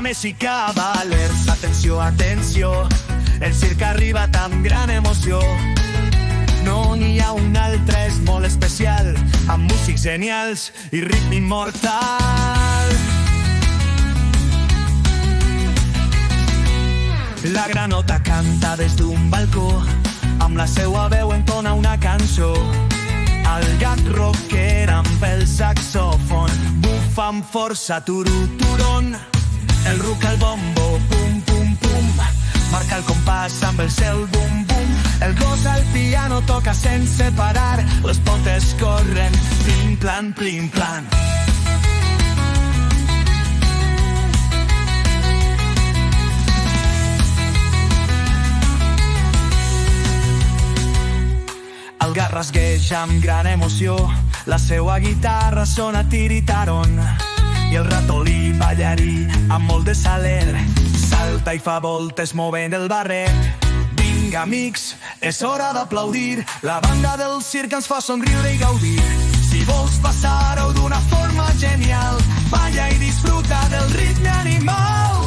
dames i cavalers, atenció, atenció, el circ arriba amb gran emoció. No n'hi ha un altre, és molt especial, amb músics genials i ritme immortal. La granota canta des d'un balcó, amb la seua veu entona una cançó. El gat rocker amb el saxòfon bufa amb força turuturon. El ruc al bombo, pum pum pum, marca el compàs amb el seu bum bum. El gos al piano toca sense parar, les potes corren plim plan, plim plan. El gat rasgueja amb gran emoció, la seua guitarra sona tiritaron. I el ratolí ballarí amb molt de saler salta i fa voltes movent el barret. Vinga amics, és hora d'aplaudir, la banda del circ ens fa somriure i gaudir. Si vols passar-ho d'una forma genial, balla i disfruta del ritme animal.